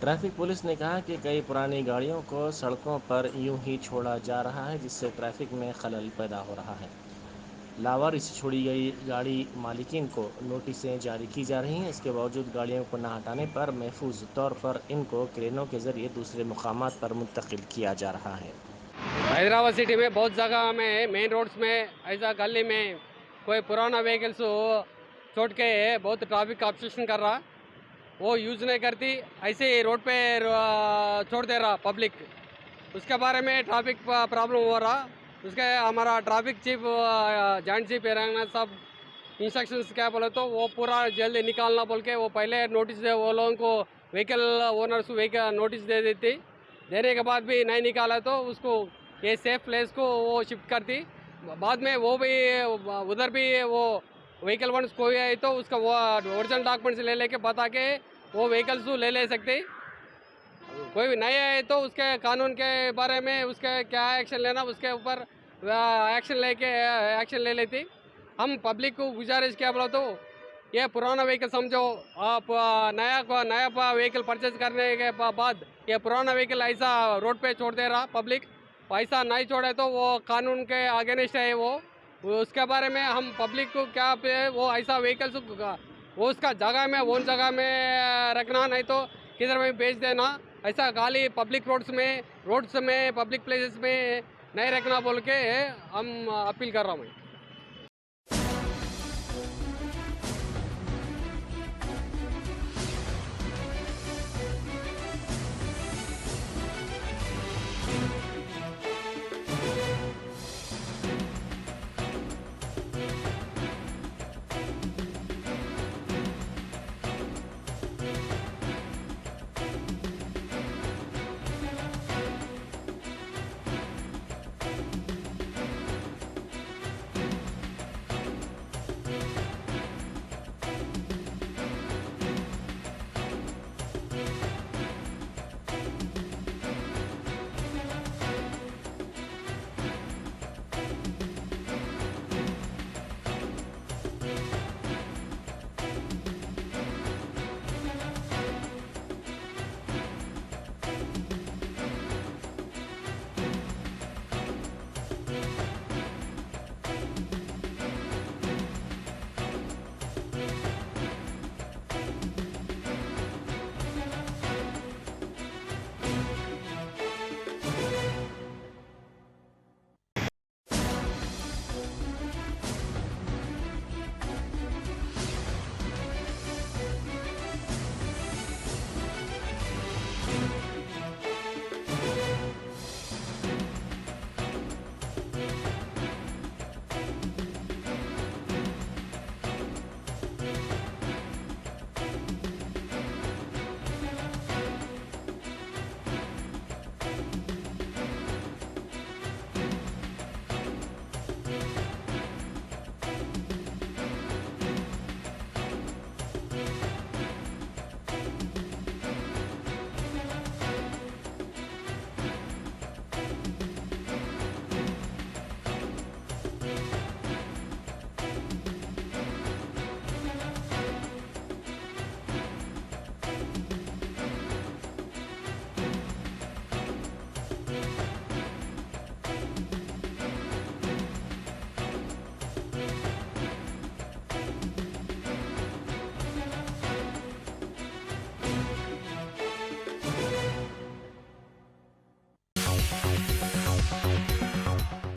Traffic police ने कहा कि कई पुरानी गाड़ियों को सड़कों पर यूं ही छोड़ा जा रहा है, जिससे ट्रैफिक में खलल पैदा हो रहा है। लावारिस छोड़ी गई गाड़ी मालिकीन को नोटिसें जारी की जा रही हैं। इसके बावजूद गाड़ियों को न हटाने पर महफूज तौर पर इनको क्रेनों के जरिए दूसरे मुकामात पर मुंतकिल किया जा रहा है। हैदराबाद सिटी में बहुत जगह में मेन रोड्स में ऐसा गली में कोई पुराना व्हीकल्स छोड़ के बहुत ट्रैफिक का ऑब्स्ट्रक्शन कर रहा, वो यूज़ नहीं करती, ऐसे ही रोड पे छोड़ दे रहा पब्लिक। उसके बारे में ट्रैफिक प्रॉब्लम हो रहा। उसके हमारा traffic chief joint chief Ranganath साहब इंस्ट्रक्शंस क्या बोले तो वो पूरा जल्दी निकालना बोल के वो पहले नोटिस दे, वो लोगों को व्हीकल ओनर्स व्हीकल नोटिस दे देती। देने के बाद भी नहीं निकाला तो उसको ये सेफ प्लेस को वो शिफ्ट करती। बाद में वो भी उधर भी वो व्हीकल वंस कोई है तो उसका वो ओरिजिनल डॉक्यूमेंट्स ले लेके बता के वो व्हीकल्स ले सकते। कोई भी नया है तो उसके कानून के बारे में उसके क्या एक्शन लेना उसके ऊपर एक्शन ले लेती। हम पब्लिक को गुजारिश क्या बोला तो ये पुराना व्हीकल समझो, आप नया व्हीकल परचेज करने के बाद ये पुराना व्हीकल ऐसा रोड पे छोड़ दे रहा पब्लिक, ऐसा नहीं छोड़े तो वो कानून के अगेंस्ट है। वो उसके बारे में हम पब्लिक को क्या पे वो ऐसा व्हीकल्स वो उसका जगह में वो जगह में रखना, नहीं तो किधर में बेच देना। ऐसा गाली पब्लिक रोड्स में पब्लिक प्लेसेस में नहीं रखना बोल के हम अपील कर रहा हूँ।